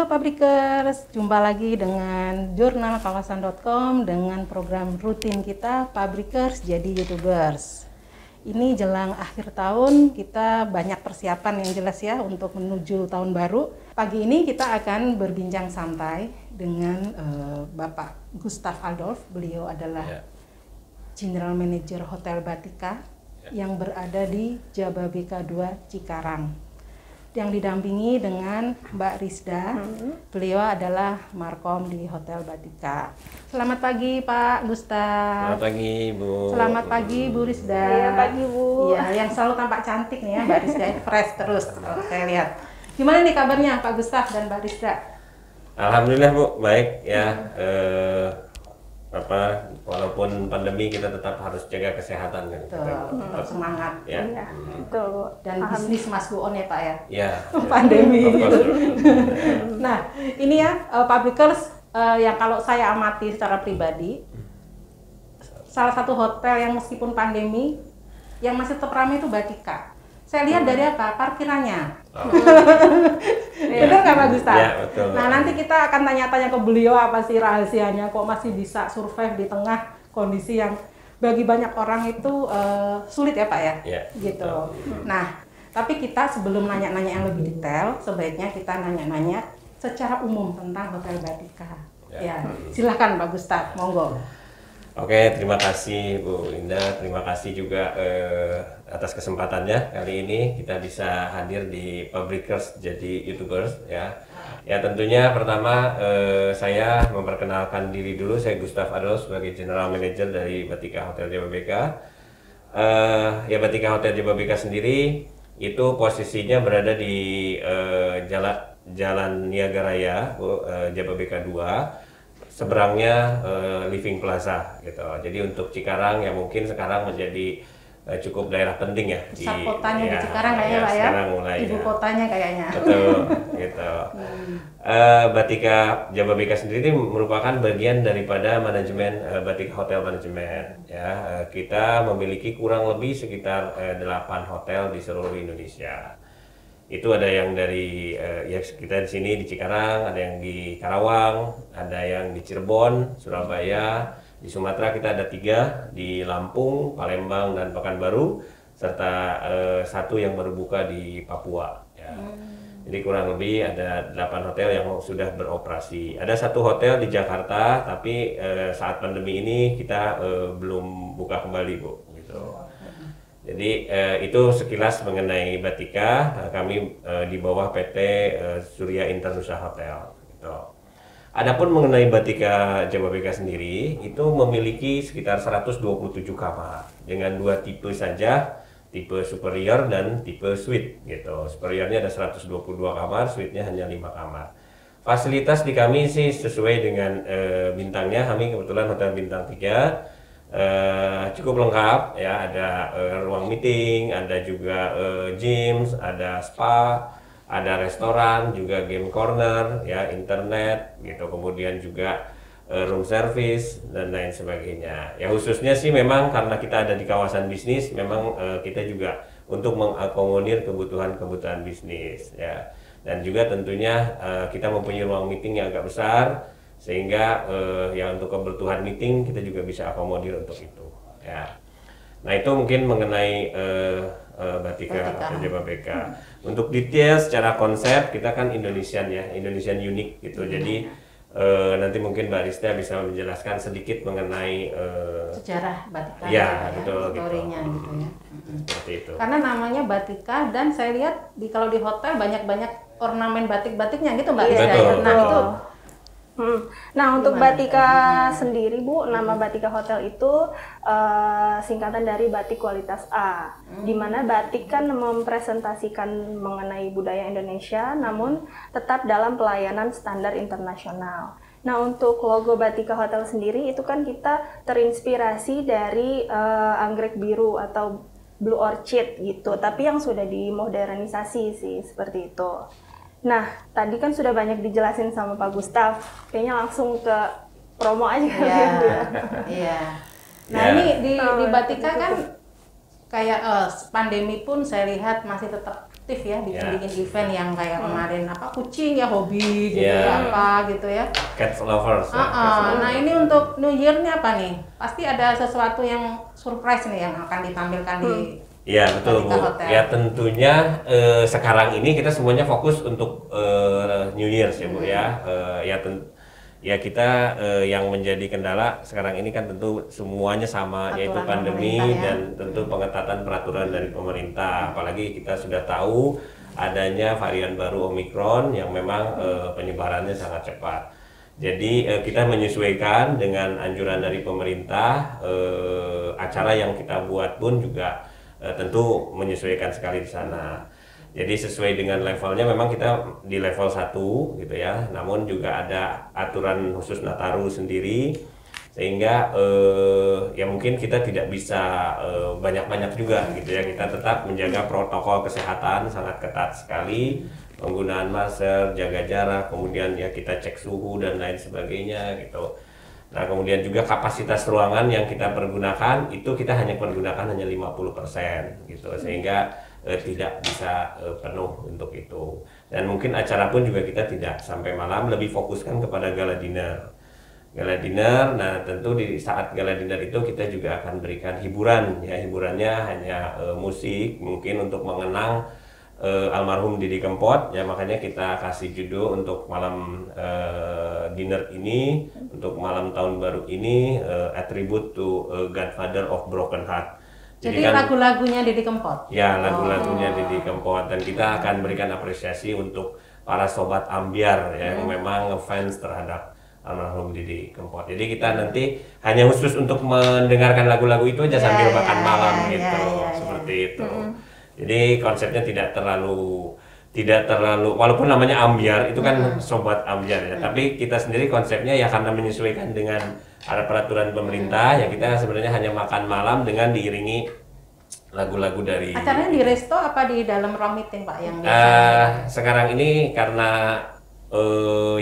Halo Pabrikers, jumpa lagi dengan jurnal kawasan.com dengan program rutin kita Pabrikers jadi YouTubers. Ini jelang akhir tahun, kita banyak persiapan yang jelas ya untuk menuju tahun baru. Pagi ini kita akan berbincang santai dengan Bapak Gustav Adolf. Beliau adalah General Manager Hotel Batika yang berada di Jababeka 2 Cikarang. Yang didampingi dengan Mbak Rizda, beliau adalah Markom di Hotel Batika. Selamat pagi Pak Gustav. Selamat pagi Bu. Selamat pagi Bu Rizda. Iya pagi Bu. Iya, yang selalu tampak cantik nih ya Mbak Rizda, fresh terus saya lihat. Gimana nih kabarnya Pak Gustav dan Mbak Rizda? Alhamdulillah Bu, baik ya. Walaupun pandemi kita tetap harus jaga kesehatan kan. Tetap semangat. Ya. Iya, betul Bu. Dan bisnis must go on ya Pak ya. Ya. Pandemi. Of course. Nah, ini ya Pabrikers yang kalau saya amati secara pribadi, salah satu hotel yang meskipun pandemi yang masih tetap ramai itu Batika. Saya lihat dari apa? Parkirannya. Benar nggak Pak Gustav? Ya, betul. Nah, nanti kita akan tanya-tanya ke beliau apa sih rahasianya kok masih bisa survive di tengah kondisi yang bagi banyak orang itu sulit ya Pak ya? Ya, Gitu. betul. Nah, tapi kita sebelum nanya-nanya yang lebih detail, sebaiknya kita nanya-nanya secara umum tentang Hotel Batika. Ya, silahkan Pak Gustav, monggo. Oke, terima kasih Bu Indah. Terima kasih juga atas kesempatannya kali ini kita bisa hadir di Pabrikers jadi YouTubers ya. Ya tentunya pertama saya memperkenalkan diri dulu. Saya Gustav Adolf sebagai General Manager dari Batika Hotel Jababeka. Ya Batika Hotel Jababeka sendiri itu posisinya berada di Jalan Niaga Raya Jababeka 2. Seberangnya Living Plaza gitu. Jadi untuk Cikarang yang mungkin sekarang menjadi cukup daerah penting ya. Pusat kotanya di Cikarang kayaknya Pak ya. Sekarang mulai Ibu kotanya kayaknya. Betul gitu. Batika Jababeka sendiri merupakan bagian daripada manajemen Batika Hotel Management ya. Kita memiliki kurang lebih sekitar 8 hotel di seluruh Indonesia. Itu ada yang dari ya kita di sini di Cikarang, ada yang di Karawang, ada yang di Cirebon, Surabaya, di Sumatera kita ada 3, di Lampung, Palembang dan Pekanbaru, serta 1 yang baru buka di Papua. Ya. Jadi kurang lebih ada 8 hotel yang sudah beroperasi. Ada 1 hotel di Jakarta, tapi saat pandemi ini kita belum buka kembali Bu. Gitu. Jadi itu sekilas mengenai Batika, kami di bawah PT Surya Internusa Hotel. Gitu. Adapun mengenai Batika Jababeka sendiri, itu memiliki sekitar 127 kamar dengan 2 tipe saja, tipe superior dan tipe suite. Gitu. Superiornya ada 122 kamar, suite-nya hanya 5 kamar. Fasilitas di kami sih sesuai dengan bintangnya, kami kebetulan hotel bintang 3. Cukup lengkap ya, ada ruang meeting, ada juga gyms, ada spa, ada restoran, juga game corner, ya internet gitu, kemudian juga room service dan lain sebagainya. Ya khususnya sih memang karena kita ada di kawasan bisnis, memang kita juga untuk mengakomodir kebutuhan bisnis ya. Dan juga tentunya kita mempunyai ruang meeting yang agak besar, sehingga ya untuk kebutuhan meeting kita juga bisa akomodir untuk itu ya. Nah itu mungkin mengenai Batika Hotel Jababeka. Untuk detail secara konsep kita kan Indonesian ya, Indonesian unik gitu. Jadi nanti mungkin Mbak Rizda bisa menjelaskan sedikit mengenai sejarah Batika ya, gitu betul, historinya gitu ya. Seperti itu. Karena namanya Batika dan saya lihat kalau di hotel banyak ornamen batik-batiknya gitu Mbak Rizda. Betul, Nah betul. itu Nah untuk gimana? Batika sendiri Bu, nama Batika Hotel itu singkatan dari batik kualitas A, di mana batik kan mempresentasikan mengenai budaya Indonesia, namun tetap dalam pelayanan standar internasional. Nah untuk logo Batika Hotel sendiri itu kan kita terinspirasi dari anggrek biru atau Blue Orchid gitu, tapi yang sudah dimodernisasi sih seperti itu. Nah, tadi kan sudah banyak dijelasin sama Pak Gustav. Kayaknya langsung ke promo aja kali ya. Iya. Nah, ini di Batika kan kayak pandemi pun saya lihat masih tetap aktif ya bikin event yang kayak kemarin apa kucing ya hobi gitu ya apa gitu ya. Cat lovers. Nah ini untuk New Year nih apa nih? Pasti ada sesuatu yang surprise nih yang akan ditampilkan di Iya betul Bu. Hotel. Ya tentunya sekarang ini kita semuanya fokus untuk New Year's ya Bu ya. Ya kita yang menjadi kendala sekarang ini kan tentu semuanya sama, yaitu pandemi dan tentu pengetatan peraturan dari pemerintah. Apalagi kita sudah tahu adanya varian baru Omicron yang memang penyebarannya sangat cepat. Jadi kita menyesuaikan dengan anjuran dari pemerintah, acara yang kita buat pun juga tentu menyesuaikan sekali di sana. Jadi sesuai dengan levelnya memang kita di level 1 gitu ya. Namun juga ada aturan khusus Nataru sendiri sehingga ya mungkin kita tidak bisa banyak-banyak juga gitu ya. Kita tetap menjaga protokol kesehatan sangat ketat sekali, penggunaan masker, jaga jarak, kemudian ya kita cek suhu dan lain sebagainya gitu. Nah kemudian juga kapasitas ruangan yang kita pergunakan itu kita hanya pergunakan hanya 50% gitu sehingga tidak bisa penuh untuk itu. Dan mungkin acara pun juga kita tidak sampai malam, lebih fokuskan kepada gala dinner. Gala dinner, nah tentu di saat gala dinner itu kita juga akan berikan hiburan ya, hiburannya hanya musik mungkin untuk mengenang almarhum Didi Kempot ya, makanya kita kasih judul untuk malam dinner ini, untuk malam tahun baru ini, A Tribute to Godfather of Broken Heart. Jadi kan, lagu-lagunya Didi Kempot? Ya, lagu-lagunya Didi Kempot, dan kita akan berikan apresiasi untuk para sobat ambiar ya, yang memang ngefans terhadap almarhum Didi Kempot. Jadi kita nanti hanya khusus untuk mendengarkan lagu-lagu itu aja sambil makan malam gitu, seperti itu. Jadi konsepnya tidak terlalu walaupun namanya ambiar itu kan sobat ambiar ya, tapi kita sendiri konsepnya ya karena menyesuaikan dengan ada peraturan pemerintah ya, kita sebenarnya hanya makan malam dengan diiringi lagu-lagu dari. Acaranya di resto apa di dalam ruang meeting Pak yang sekarang ini karena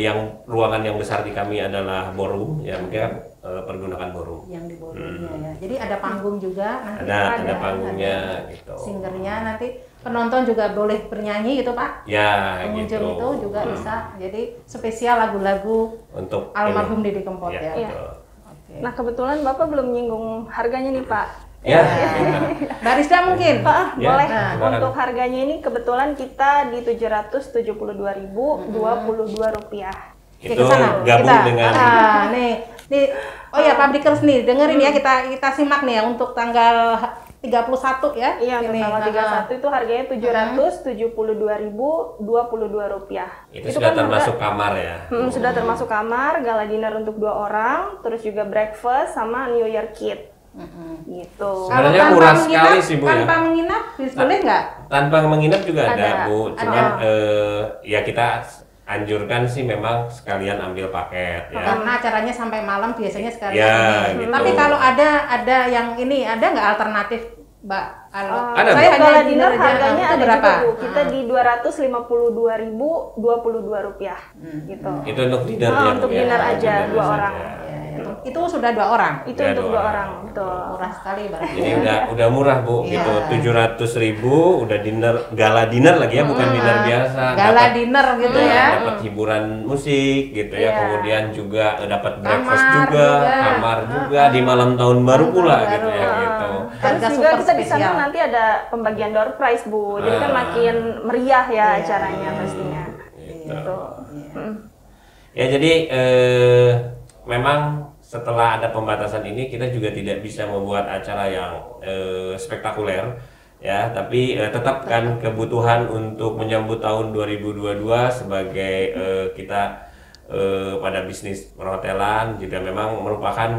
yang ruangan yang besar di kami adalah ballroom ya, mungkin pergunakan ballroom. Yang di ballroomnya ya. Jadi ada panggung juga nanti. Ada panggungnya gitu. Singernya nanti penonton juga boleh bernyanyi gitu Pak. Ya pengunjung gitu. itu juga bisa. Jadi spesial lagu-lagu untuk almarhum Didi Kempot ya. Okay. Nah kebetulan Bapak belum menyinggung harganya nih Pak. Ya. Barista mungkin. Pak, ya, boleh. Nah, untuk harganya ini kebetulan kita di Rp772.022. Itu gabung dengan nih oh ya Pabrikers nih dengerin ya, kita simak nih ya untuk tanggal 31 ya. Iya, untuk tanggal 31 itu harganya Rp772.022. Itu sudah kan termasuk kamar ya. Sudah termasuk kamar, gala dinner untuk 2 orang, terus juga breakfast sama New Year kit. Gitu. Sebenarnya murah sekali sih Bu ya. Tanpa menginap boleh nggak? Tanpa menginap juga ada Bu. Cuman ya kita anjurkan sih memang sekalian ambil paket ya. Karena acaranya sampai malam biasanya sekalian. Ya, gitu. Tapi kalau ada yang ini, ada nggak alternatif Mbak? Kalau ada, saya hanya gala dinner aja, harganya ada berapa? juga Bu. Kita di Rp252.022 gitu. Itu untuk dinner ya. Untuk dinner aja 2 orang. Itu sudah 2 orang. Itu untuk 2 orang, betul. Murah sekali berarti. Jadi udah murah Bu, gitu. 700.000 udah dinner, gala dinner lagi ya, bukan dinner biasa. Gala dinner gitu ya. Dapat hiburan musik gitu ya, kemudian juga dapat breakfast Kamar juga, kamar juga di malam tahun baru pula gitu ya gitu. Terus juga kita di sana nanti ada pembagian door prize Bu, jadi kan makin meriah ya acaranya pastinya. Gitu. Ya jadi memang setelah ada pembatasan ini kita juga tidak bisa membuat acara yang spektakuler ya, tapi tetap kan kebutuhan untuk menyambut tahun 2022 sebagai kita pada bisnis perhotelan juga memang merupakan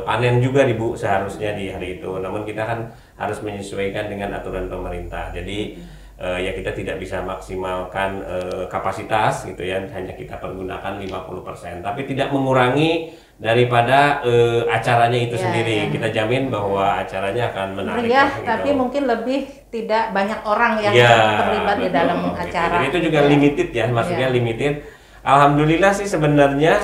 panen juga nih Bu seharusnya di hari itu, namun kita kan harus menyesuaikan dengan aturan pemerintah. Jadi ya kita tidak bisa maksimalkan kapasitas gitu ya, hanya kita pergunakan 50%, tapi tidak mengurangi daripada acaranya itu sendiri. Kita jamin bahwa acaranya akan menarik. Meriah, gitu. Tapi mungkin lebih tidak banyak orang yang terlibat di dalam acara. Jadi itu juga limited ya, maksudnya limited. Alhamdulillah sih sebenarnya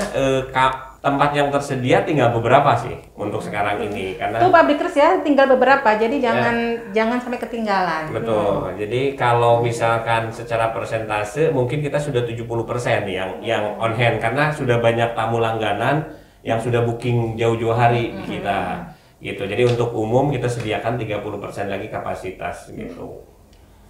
tempat yang tersedia tinggal beberapa sih untuk sekarang ini karena Itu Pabrikers ya, tinggal beberapa. Jadi jangan sampai ketinggalan. betul. Jadi kalau misalkan secara persentase mungkin kita sudah 70% yang on hand karena sudah banyak tamu langganan yang sudah booking jauh-jauh hari di kita. Gitu. Jadi untuk umum kita sediakan 30% lagi kapasitas gitu.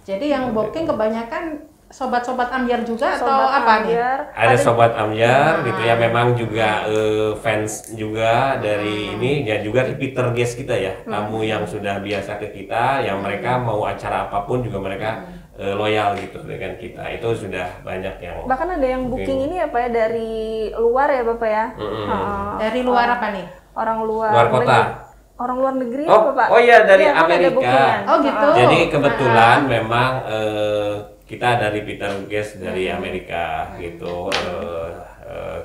Jadi yang booking kebanyakan sobat-sobat Ambyar juga atau Sobat apa nih? Ambyar. Ada sobat Ambyar gitu ya, memang juga fans juga dari ini ya, juga repeater guest kita ya, tamu yang sudah biasa ke kita, yang mereka mau acara apapun juga mereka loyal gitu dengan kita. Itu sudah banyak yang Bahkan ada yang booking ini ya Pak ya dari luar ya Bapak ya. Dari luar apa nih? Orang luar luar kota. Orang luar negeri Oh, ya Bapak? oh iya dari Iya, kan ada Amerika. bookingan. Oh gitu. Jadi kebetulan memang kita dari Peter Guest dari Amerika gitu.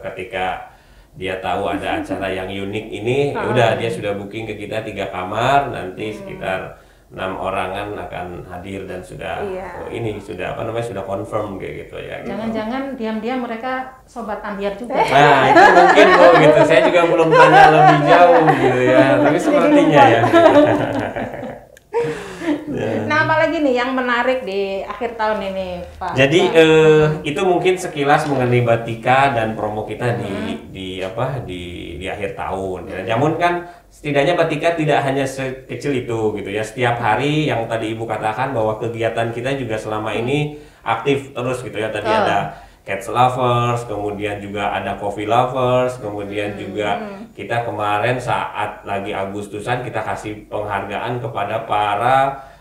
Ketika dia tahu ada acara yang unik ini, ya udah dia sudah booking ke kita 3 kamar, nanti sekitar 6 orangan akan hadir dan sudah ini sudah apa namanya sudah confirm kayak gitu ya. Gitu. Jangan-jangan diam-diam mereka sobat Ambyar juga. Nah itu mungkin kok gitu. Saya juga belum tanya lebih jauh gitu ya. Tapi sepertinya ya. Nah, apalagi nih yang menarik di akhir tahun ini, Pak? Jadi itu mungkin sekilas mengenai Batika dan promo kita di akhir tahun. Ya. Namun kan setidaknya Batika tidak hanya sekecil itu gitu ya. Setiap hari yang tadi Ibu katakan bahwa kegiatan kita juga selama ini aktif terus gitu ya. Tadi ada Cats Lovers, kemudian juga ada Coffee Lovers, kemudian juga kita kemarin saat lagi Agustusan kita kasih penghargaan kepada para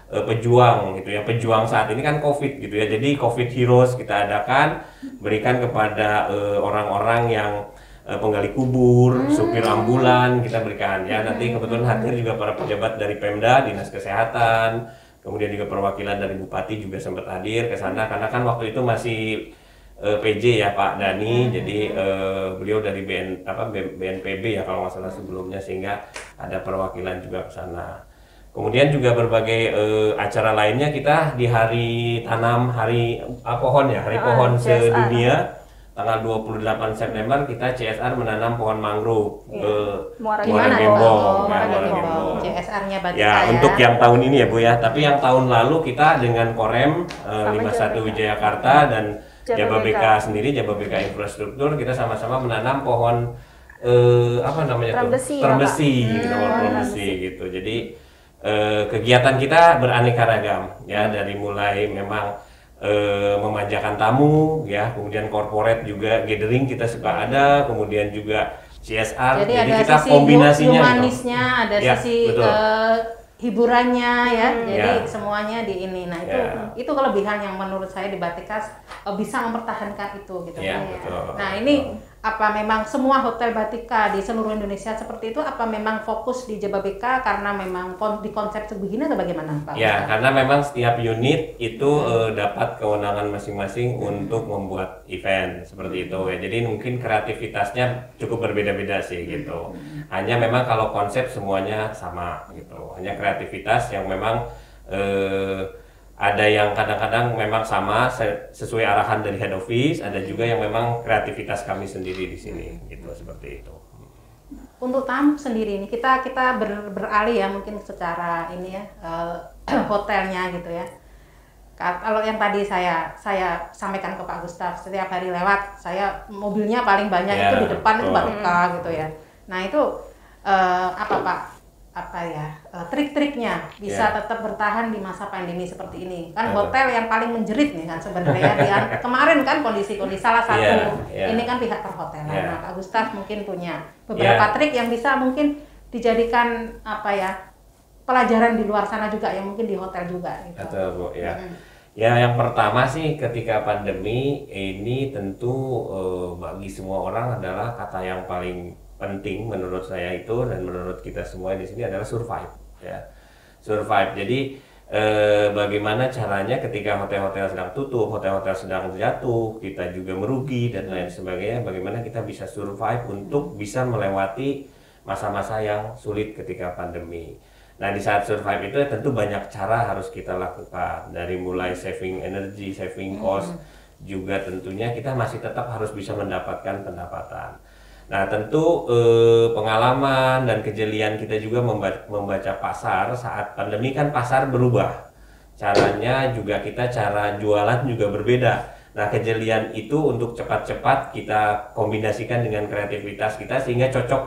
pejuang gitu ya, pejuang saat ini kan COVID gitu ya. Jadi COVID Heroes kita adakan, berikan kepada orang-orang yang penggali kubur, supir ambulan kita berikan ya. Nanti kebetulan hadir juga para pejabat dari Pemda, Dinas Kesehatan, kemudian juga perwakilan dari Bupati juga sempat hadir ke sana karena kan waktu itu masih PJ ya Pak Dani, jadi beliau dari BNPB ya kalau nggak salah sebelumnya, sehingga ada perwakilan juga ke sana. Kemudian juga berbagai acara lainnya kita di hari tanam, hari pohon ya, hari pohon sedunia, tanggal 28 September kita CSR menanam pohon mangrove Muara Gembong. CSR-nya Batika Ya, untuk yang tahun ini ya Bu ya, tapi yang tahun lalu kita dengan Korem 51 Wijayakarta dan Jababeka sendiri, Jababeka Infrastruktur, kita sama-sama menanam pohon termbesi gitu. Jadi kegiatan kita beraneka ragam ya, dari mulai memang memanjakan tamu ya, kemudian corporate juga gathering kita suka ada, kemudian juga CSR. Jadi ada kita sisi kombinasinya humanisnya, ada ya, sisi hiburannya ya, jadi Ya. semuanya di ini. Nah itu kelebihan yang menurut saya di Batika bisa mempertahankan itu gitu. Ya, betul. Nah ini apa memang semua hotel Batika di seluruh Indonesia seperti itu? Apa memang fokus di Jababeka karena memang di konsep begini atau bagaimana Pak? Ya, karena memang setiap unit itu dapat kewenangan masing-masing untuk membuat event seperti itu ya. Jadi mungkin kreativitasnya cukup berbeda-beda sih gitu. Hanya memang kalau konsep semuanya sama gitu. Hanya kreativitas yang memang ada yang kadang-kadang memang sama sesuai arahan dari head office, ada juga yang memang kreativitas kami sendiri di sini gitu, seperti itu. Untuk tamu sendiri nih kita beralih ya mungkin secara ini ya hotelnya gitu ya. Kalau yang tadi saya sampaikan ke Pak Gustaf, setiap hari lewat saya mobilnya paling banyak Ya, itu di depan itu betul. Batika gitu ya. Nah itu trik-triknya bisa tetap bertahan di masa pandemi seperti ini kan. Hotel yang paling menjerit nih kan sebenarnya kemarin kan kondisi salah satu ini kan pihak perhotelan. Nah Pak Gustaf mungkin punya beberapa trik yang bisa mungkin dijadikan pelajaran di luar sana juga yang mungkin di hotel juga gitu. Betul Bu ya. Ya, yang pertama sih ketika pandemi ini tentu bagi semua orang adalah kata yang paling penting menurut saya itu dan menurut kita semua di sini adalah survive ya. Survive. Jadi bagaimana caranya ketika hotel-hotel sedang tutup, hotel-hotel sedang jatuh, kita juga merugi dan lain sebagainya, bagaimana kita bisa survive untuk bisa melewati masa-masa yang sulit ketika pandemi. Nah, di saat survive itu tentu banyak cara harus kita lakukan, dari mulai saving energy, saving cost, juga tentunya kita masih tetap harus bisa mendapatkan pendapatan. Nah, tentu pengalaman dan kejelian kita juga membaca pasar saat pandemi kan pasar berubah. Caranya juga cara jualan juga berbeda. Nah, kejelian itu untuk cepat-cepat kita kombinasikan dengan kreativitas kita sehingga cocok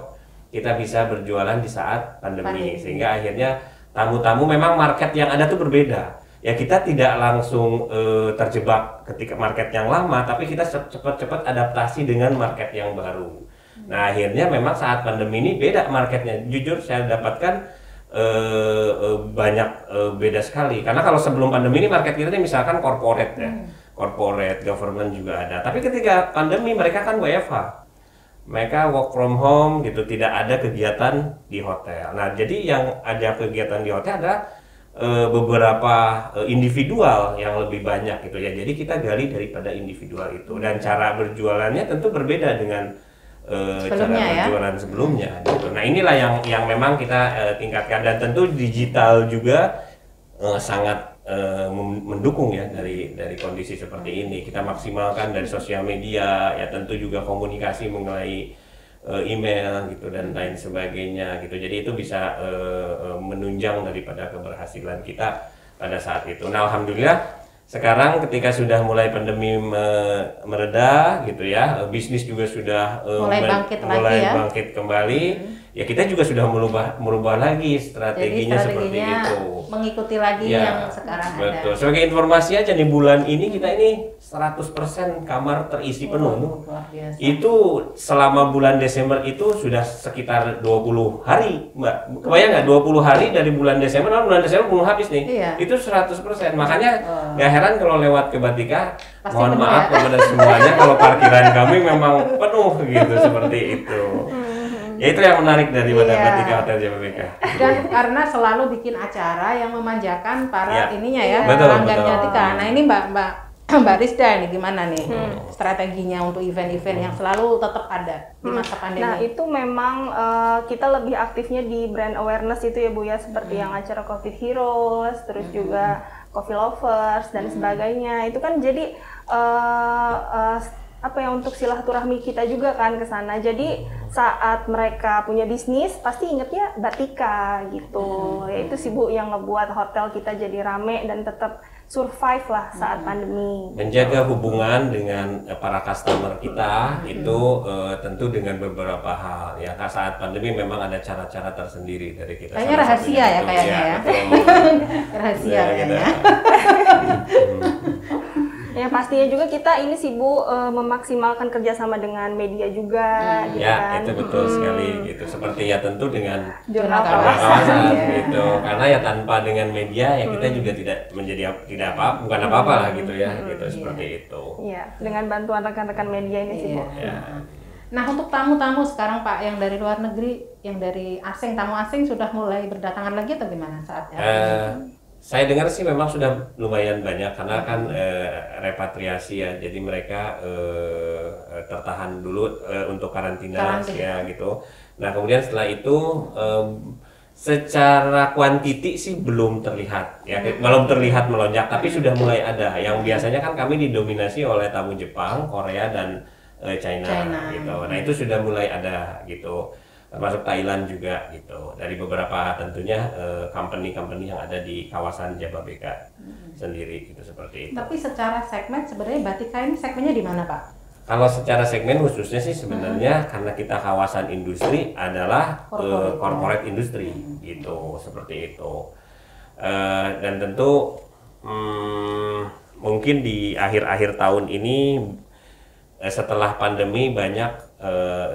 kita bisa berjualan di saat pandemi. Sehingga akhirnya tamu-tamu memang market yang ada tuh berbeda. Ya kita tidak langsung terjebak ketika market yang lama, tapi kita cepat-cepat adaptasi dengan market yang baru. Nah, akhirnya memang saat pandemi ini beda marketnya. Jujur saya dapatkan banyak beda sekali. Karena kalau sebelum pandemi ini market kita ini misalkan corporate ya. Corporate, government juga ada. Tapi ketika pandemi mereka kan WFH. Mereka work from home gitu, tidak ada kegiatan di hotel. Nah, jadi yang ada kegiatan di hotel adalah beberapa individual yang lebih banyak gitu ya. Jadi kita gali daripada individual itu, dan cara berjualannya tentu berbeda dengan cara berjualan sebelumnya gitu. Nah, inilah yang memang kita tingkatkan, dan tentu digital juga sangat mendukung ya dari kondisi seperti ini. Kita maksimalkan dari sosial media ya, tentu juga komunikasi mengenai email gitu dan lain sebagainya gitu. Jadi itu bisa menunjang daripada keberhasilan kita pada saat itu. Nah, alhamdulillah sekarang ketika sudah mulai pandemi mereda gitu ya, bisnis juga sudah mulai bangkit kembali. Ya kita juga sudah merubah lagi strateginya seperti itu. Mengikuti lagi ya, yang sekarang betul. ada. Sebagai informasi aja nih, bulan ini kita ini 100% kamar terisi penuh. Itu selama bulan Desember itu sudah sekitar 20 hari, Mbak. Kebayang nggak 20 hari dari bulan Desember, bulan Desember belum habis nih. Iya. Itu 100%. Makanya nggak heran kalau lewat ke Batika, pasti mohon penuh maaf kepada semuanya kalau parkiran kami memang penuh gitu seperti itu. Ya itu yang menarik daripada Batika Hotel Jababeka. Dan karena selalu bikin acara yang memanjakan para ininya ya, betul. Batika. Nah, ini Mbak Rizda ini gimana nih strateginya untuk event-event yang selalu tetap ada di masa pandemi? Nah, itu memang kita lebih aktifnya di brand awareness itu ya Bu ya, seperti yang acara Covid Heroes, terus juga Coffee Lovers dan sebagainya. Itu kan jadi untuk silaturahmi kita juga kan ke sana. Jadi saat mereka punya bisnis pasti ingetnya Batika gitu. Ya itu sih Bu yang ngebuat hotel kita jadi rame dan tetap survive lah saat pandemi. Menjaga hubungan dengan para customer kita itu tentu dengan beberapa hal ya. Saat pandemi memang ada cara-cara tersendiri dari kita. Kayaknya rahasia ya kayaknya ya. Rahasia kayaknya. Ya pastinya juga kita ini sih Bu memaksimalkan kerjasama dengan media juga gitu ya, kan. itu betul sekali gitu. Seperti ya tentu dengan Jurnal kawasan gitu. Karena ya tanpa dengan media ya kita juga tidak bukan apa-apa lah gitu ya gitu seperti itu. Iya, dengan bantuan rekan-rekan media ini sih Bu. Ya. Nah, untuk tamu-tamu sekarang Pak yang dari luar negeri, yang dari asing, tamu asing sudah mulai berdatangan lagi atau gimana saatnya? Saya dengar sih memang sudah lumayan banyak karena kan repatriasi ya, jadi mereka tertahan dulu untuk karantina ya gitu. Nah kemudian setelah itu secara kuantiti sih belum terlihat ya, belum terlihat melonjak, tapi sudah mulai ada. Yang biasanya kan kami didominasi oleh tamu Jepang, Korea dan China gitu. Nah itu sudah mulai ada gitu. Termasuk Thailand juga gitu, dari beberapa tentunya company-company yang ada di kawasan Jababeka sendiri gitu, seperti itu. Tapi secara segmen sebenarnya Batika ini segmennya di mana Pak? Kalau secara segmen khususnya sih sebenarnya karena kita kawasan industri adalah corporate industri gitu, seperti itu. Dan tentu mungkin di akhir-akhir tahun ini setelah pandemi banyak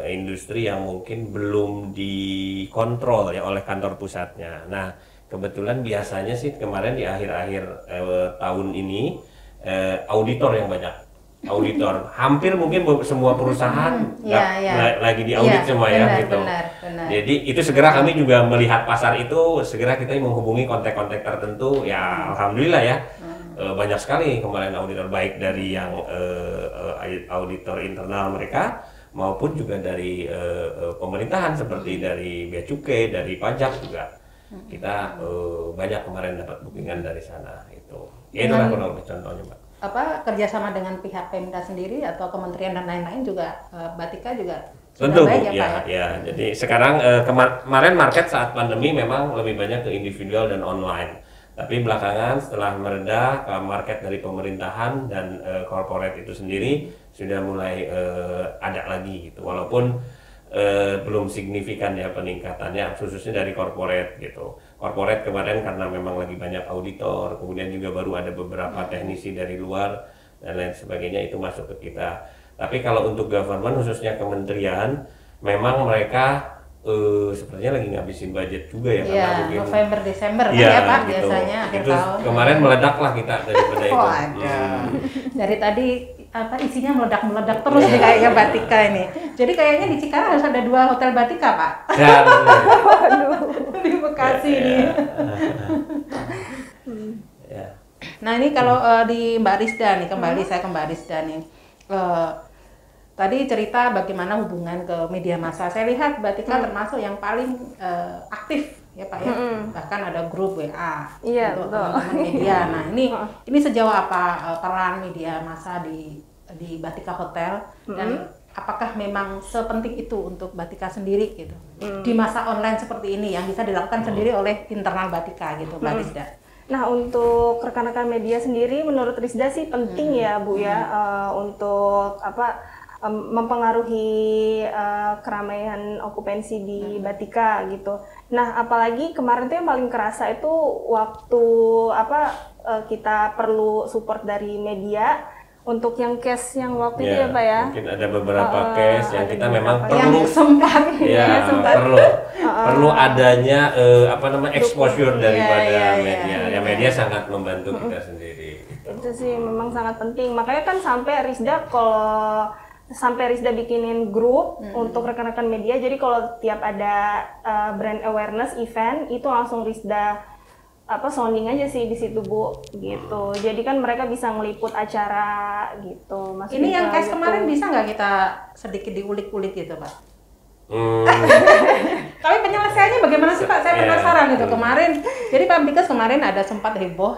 industri yang mungkin belum dikontrol ya oleh kantor pusatnya. Nah kebetulan biasanya sih kemarin di akhir-akhir tahun ini auditor yang banyak, auditor hampir mungkin semua perusahaan lagi diaudit semua ya gitu. Benar. Jadi itu segera kami juga melihat pasar itu, segera kita menghubungi kontak-kontak tertentu ya, alhamdulillah ya. Banyak sekali kemarin auditor, baik dari yang auditor internal mereka maupun juga dari pemerintahan seperti dari bea cukai, dari pajak juga kita banyak kemarin dapat bookingan dari sana itu. Ya itulah contohnya Mbak. Kerjasama dengan pihak Pemda sendiri atau kementerian dan lain-lain juga Batika juga Tentu Bu, baik ya, Pak, ya, ya. Jadi sekarang kemarin market saat pandemi memang lebih banyak ke individual dan online. Tapi belakangan setelah mereda, market dari pemerintahan dan corporate itu sendiri sudah mulai ada lagi gitu. Walaupun belum signifikan ya peningkatannya, khususnya dari corporate gitu. Corporate kemarin karena memang lagi banyak auditor, kemudian juga baru ada beberapa teknisi dari luar dan lain sebagainya itu masuk ke kita. Tapi kalau untuk government khususnya kementerian, memang mereka sepertinya lagi ngabisin budget juga ya, karena mungkin November Desember kan ya Pak, gitu. biasanya akhir Itu tahun. kemarin meledak lah kita daripada itu. Dari tadi apa isinya meledak-meledak terus nih kayaknya Batika ini. Jadi kayaknya di Cikarang harus ada 2 hotel Batika, Pak. Ya, Di Bekasi nih. ya. Nah, ini kalau di Mbak Rizda nih, saya ke Mbak Rizda nih. Tadi cerita bagaimana hubungan ke media massa. Saya lihat Batika termasuk yang paling aktif ya Pak ya. Bahkan ada grup WA untuk teman-teman media. Nah, ini sejauh apa peran media massa di Batika Hotel dan apakah memang sepenting itu untuk Batika sendiri gitu. Di masa online seperti ini yang bisa dilakukan sendiri oleh internal Batika gitu, Mbak Rizda. Nah, untuk rekan-rekan media sendiri menurut Rizda sih penting ya Bu ya, untuk mempengaruhi keramaian okupansi di Batika gitu. Nah, apalagi kemarin tuh yang paling kerasa itu waktu kita perlu support dari media untuk yang case yang waktu itu ya Pak ya. Mungkin ada beberapa case yang kita memang perlu yang sempat perlu adanya exposure daripada media. Ya media sangat membantu kita sendiri. Itu sih memang sangat penting. Makanya kan sampai Rizda bikinin grup untuk rekan-rekan media. Jadi kalau tiap ada brand awareness event itu langsung Rizda sounding aja sih di situ Bu gitu. Jadi kan mereka bisa ngeliput acara gitu. Ini yang case kemarin bisa nggak kita sedikit diulik-ulik gitu Pak? Tapi penyelesaiannya bagaimana sih Pak? Saya penasaran gitu kemarin. Jadi Pak Bikas kemarin ada sempat heboh,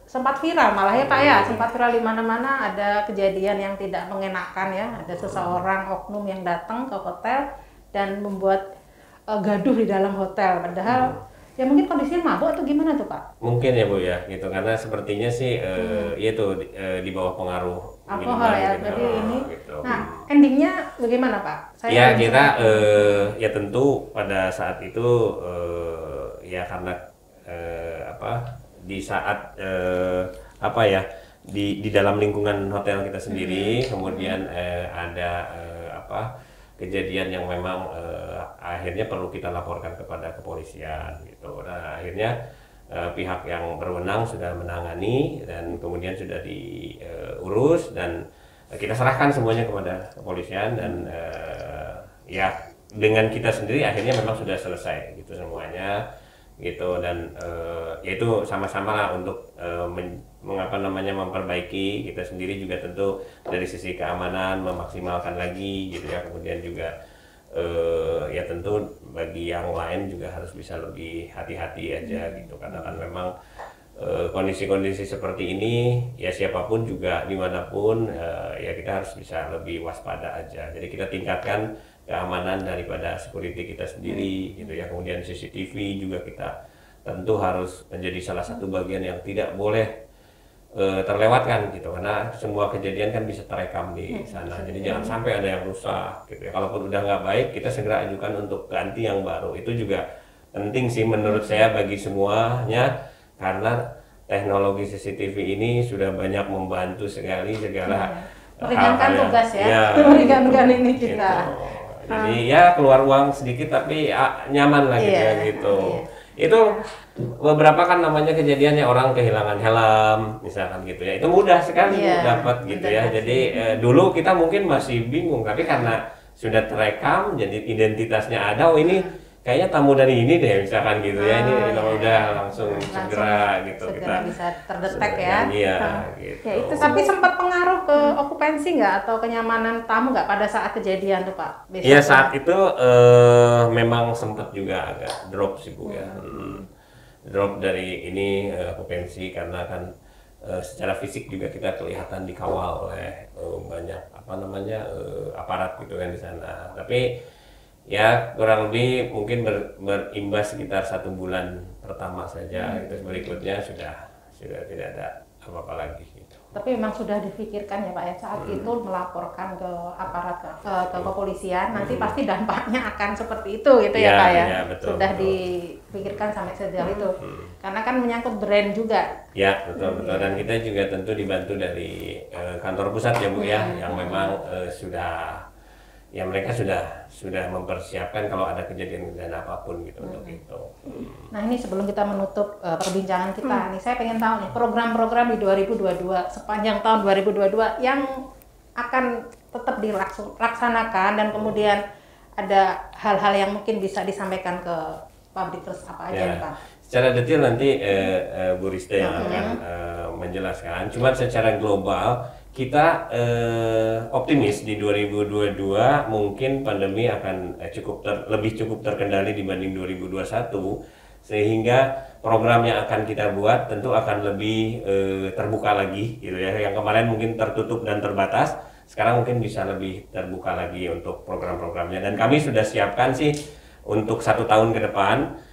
sempat viral malah ya Pak ya, sempat viral di mana-mana ada kejadian yang tidak mengenakan ya, ada seseorang oknum yang datang ke hotel dan membuat gaduh di dalam hotel, padahal ya mungkin kondisinya mabuk atau gimana tuh Pak? Mungkin ya Bu ya, gitu karena sepertinya sih itu di bawah pengaruh alkohol ya, gitu. jadi ini. Gitu. Nah, endingnya bagaimana Pak? Ya kita ya tentu pada saat itu ya karena di saat di dalam lingkungan hotel kita sendiri, kemudian ada kejadian yang memang akhirnya perlu kita laporkan kepada kepolisian gitu. Nah akhirnya pihak yang berwenang sudah menangani dan kemudian sudah diurus dan kita serahkan semuanya kepada kepolisian dan ya dengan kita sendiri akhirnya memang sudah selesai gitu semuanya gitu dan yaitu sama-sama lah untuk memperbaiki kita sendiri juga tentu dari sisi keamanan memaksimalkan lagi gitu ya, kemudian juga ya tentu bagi yang lain juga harus bisa lebih hati-hati aja gitu karena kan memang kondisi-kondisi seperti ini ya siapapun juga dimanapun ya kita harus bisa lebih waspada aja, jadi kita tingkatkan keamanan daripada security kita sendiri gitu ya, kemudian CCTV juga kita tentu harus menjadi salah satu bagian yang tidak boleh terlewatkan gitu karena semua kejadian kan bisa terekam di sana, jadi jangan sampai ada yang rusak gitu ya, kalaupun udah nggak baik kita segera ajukan untuk ganti yang baru, itu juga penting sih menurut saya bagi semuanya karena teknologi CCTV ini sudah banyak membantu sekali segala meringankan tugas ya, meringankan ini kita gitu. Jadi ya keluar uang sedikit tapi nyaman lah gitu ya gitu. Itu beberapa kan namanya kejadiannya orang kehilangan helm misalkan gitu ya, itu mudah sekali dapat gitu ya. Jadi dulu kita mungkin masih bingung tapi karena sudah terekam jadi identitasnya ada, oh ini kayaknya tamu dari ini deh misalkan gitu ya, ini udah langsung segera gitu kita bisa terdetek ya. Iya gitu. Ya, itu tapi sempat pengaruh ke okupansi nggak atau kenyamanan tamu nggak pada saat kejadian tuh Pak? Iya saat itu memang sempat juga agak drop sih Bu ya. Drop dari ini okupansi karena kan secara fisik juga kita kelihatan dikawal oleh banyak aparat gitu kan di sana. Tapi ya kurang lebih mungkin berimbas sekitar 1 bulan pertama saja. Itu berikutnya sudah tidak ada apa-apa lagi gitu. Tapi memang sudah difikirkan ya Pak ya, saat itu melaporkan ke aparat ke kepolisian, nanti pasti dampaknya akan seperti itu gitu ya Pak ya. Betul, sudah betul. dipikirkan sampai sejauh itu. Karena kan menyangkut brand juga. Ya betul. Dan kita juga tentu dibantu dari kantor pusat ya Bu ya, yang memang mereka sudah mempersiapkan kalau ada kejadian apapun gitu untuk itu. Nah ini sebelum kita menutup perbincangan kita nih, saya pengen tahu nih program-program di 2022 sepanjang tahun 2022 yang akan tetap dilaksanakan dan kemudian ada hal-hal yang mungkin bisa disampaikan ke Pabrikers apa aja nih Pak? Secara detail nanti Bu Rista yang akan menjelaskan. Cuman secara global kita optimis di 2022 mungkin pandemi akan lebih cukup terkendali dibanding 2021, sehingga program yang akan kita buat tentu akan lebih terbuka lagi gitu ya. Yang kemarin mungkin tertutup dan terbatas, sekarang mungkin bisa lebih terbuka lagi untuk program-programnya. Dan kami sudah siapkan sih untuk 1 tahun ke depan.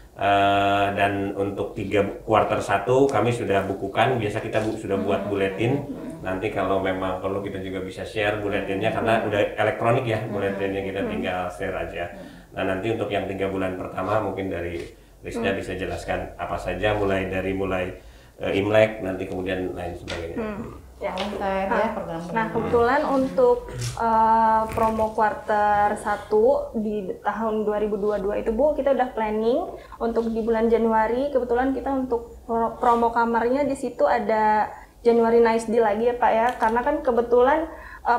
Dan untuk 3 kuartal 1 kami sudah bukukan. Biasa kita sudah buat buletin. Nanti kalau memang perlu kita juga bisa share buletinnya karena udah elektronik ya buletinnya, kita tinggal share aja. Nah nanti untuk yang 3 bulan pertama mungkin dari Rizda bisa jelaskan apa saja mulai Imlek nanti kemudian lain sebagainya. Ya. Program. Nah kebetulan untuk promo kuartal 1 di tahun 2022 itu Bu, kita udah planning untuk di bulan Januari. Kebetulan kita untuk promo kamarnya di situ ada January Nice Deal lagi ya Pak ya, karena kan kebetulan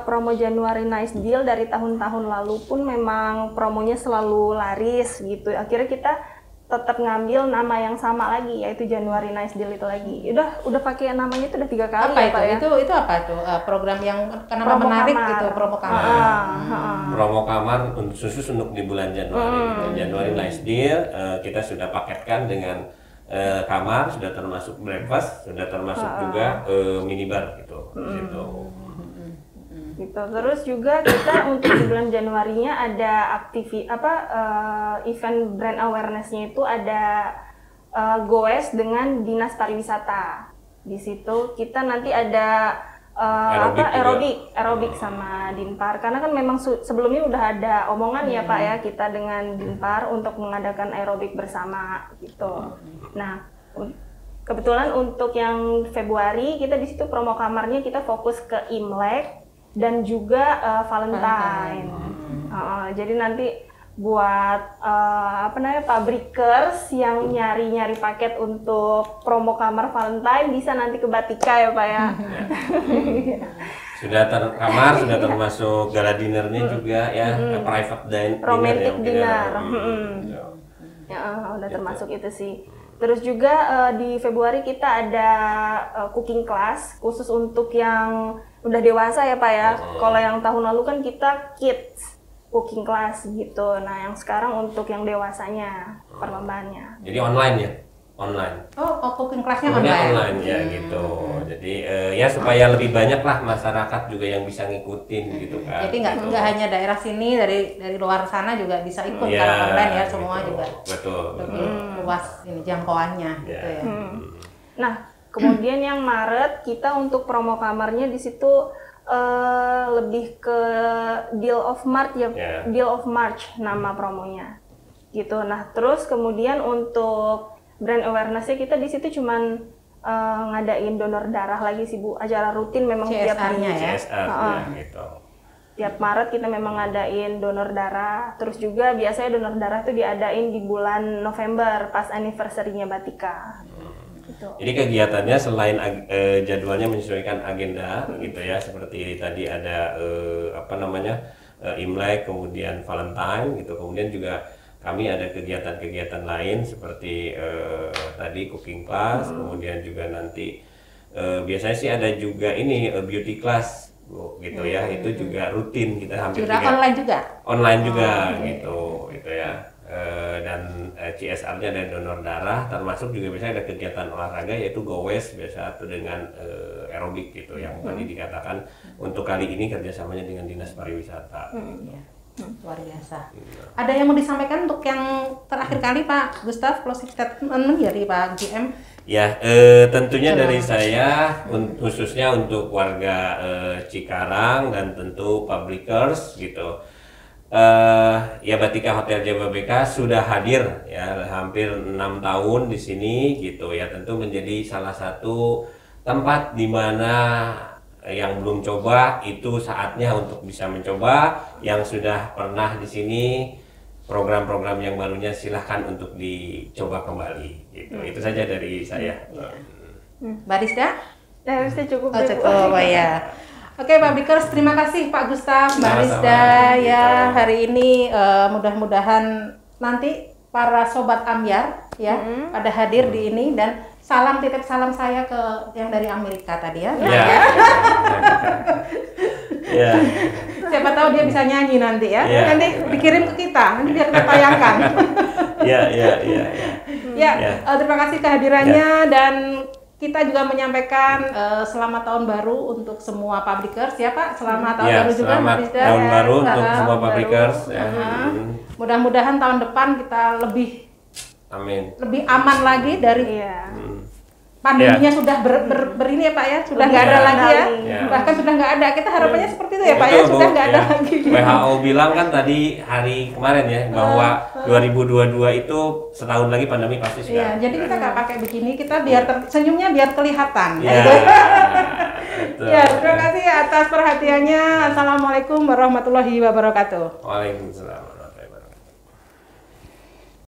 promo January Nice Deal dari tahun-tahun lalu pun memang promonya selalu laris gitu. Akhirnya kita tetap ngambil nama yang sama lagi, yaitu January Nice Deal itu lagi. Udah pakai namanya itu udah 3 kali apa ya itu? Pak ya. Itu apa tuh? Program yang kenapa Promo menarik kamar. gitu, promo kamar. Promo kamar khusus untuk di bulan Januari. January Nice Deal kita sudah paketkan dengan kamar, sudah termasuk breakfast, sudah termasuk juga minibar gitu. Gitu. Terus juga kita untuk di bulan Januarinya ada event brand awareness-nya itu ada goes dengan Dinas Pariwisata. Di situ kita nanti ada aerobik sama Dinpar, karena kan memang sebelumnya udah ada omongan ya Pak ya, kita dengan Dinpar untuk mengadakan aerobik bersama gitu. Nah, kebetulan untuk yang Februari kita di situ promo kamarnya kita fokus ke Imlek dan juga Valentine. Jadi nanti buat Pabrikers yang nyari paket untuk promo kamar Valentine bisa nanti ke Batika ya Pak ya. Kamar sudah termasuk gala dinernya juga ya, private dinner, romantic dinner. Udah Gitu. termasuk itu sih. Terus juga di Februari kita ada cooking class khusus untuk yang udah dewasa ya Pak ya. Kalau yang tahun lalu kan kita kids cooking class gitu. Nah yang sekarang untuk yang dewasanya perlombaannya. Jadi online ya? Online. Oh cooking class-nya Kemudian online. online ya gitu. Jadi ya supaya lebih banyak lah masyarakat juga yang bisa ngikutin gitu kan. Jadi nggak hanya daerah sini, dari luar sana juga bisa ikut Ya, karena online ya semua gitu. juga. Betul. Lebih luas ini jangkauannya gitu ya. Nah kemudian yang Maret kita untuk promo kamarnya di situ lebih ke Deal of March ya, Deal of March nama promonya gitu. Nah terus kemudian untuk brand awareness-nya kita di situ cuman ngadain donor darah lagi sih Bu, acara rutin memang tiap CSR-nya ya. CSR gitu. Tiap Maret kita memang ngadain donor darah. Terus juga biasanya donor darah itu diadain di bulan November pas anniversary-nya Batika. Gitu. Jadi kegiatannya selain jadwalnya menyesuaikan agenda gitu ya, seperti tadi ada Imlek, kemudian Valentine gitu, kemudian juga kami ada kegiatan-kegiatan lain seperti tadi cooking class, kemudian juga nanti biasanya sih ada juga ini beauty class Bu, gitu ya, itu juga rutin kita hampir Online juga? Online juga gitu ya. dan CSR-nya ada donor darah, termasuk juga biasanya ada kegiatan olahraga yaitu gowes biasa atau dengan aerobik gitu yang tadi dikatakan untuk kali ini kerjasamanya dengan Dinas Pariwisata. Ya. Luar biasa. Ada yang mau disampaikan untuk yang terakhir kali Pak Gustaf, closing statement dari Pak GM? Ya, tentunya dari saya khususnya untuk warga Cikarang dan tentu publikers gitu. Ya Batika Hotel Jababeka sudah hadir ya hampir 6 tahun di sini gitu ya, tentu menjadi salah satu tempat di mana yang belum coba itu saatnya untuk bisa mencoba, yang sudah pernah di sini program-program yang barunya silahkan untuk dicoba kembali gitu. Itu saja dari saya. Barista? Harusnya cukup. Cukup ya. Oke, Publikers, terima kasih Pak Gustaf, Barista ya hari ini mudah-mudahan nanti para sobat Ambyar ya pada hadir di ini, dan titip salam saya ke yang dari Amerika tadi ya. Ya. Siapa tahu dia bisa nyanyi nanti ya. Nanti dikirim ke kita, nanti biar kita tayangkan. Terima kasih kehadirannya dan kita juga menyampaikan selamat tahun baru untuk semua publikers ya Pak. Selamat tahun baru juga. Selamat tahun baru untuk semua publikers. Mudah-mudahan tahun depan kita lebih aman lagi dari pandeminya sudah ini ya Pak ya, sudah nggak ada lagi ya. Bahkan sudah nggak ada. Kita harapannya seperti itu ya Pak ya, sudah nggak ada lagi. WHO bilang kan tadi hari kemarin ya bahwa 2022 itu setahun lagi pandemi pasti sudah. Iya, jadi kita nggak pakai begini, kita biar senyumnya biar kelihatan. Ya, terima kasih atas perhatiannya. Assalamualaikum warahmatullahi wabarakatuh. Waalaikumsalam.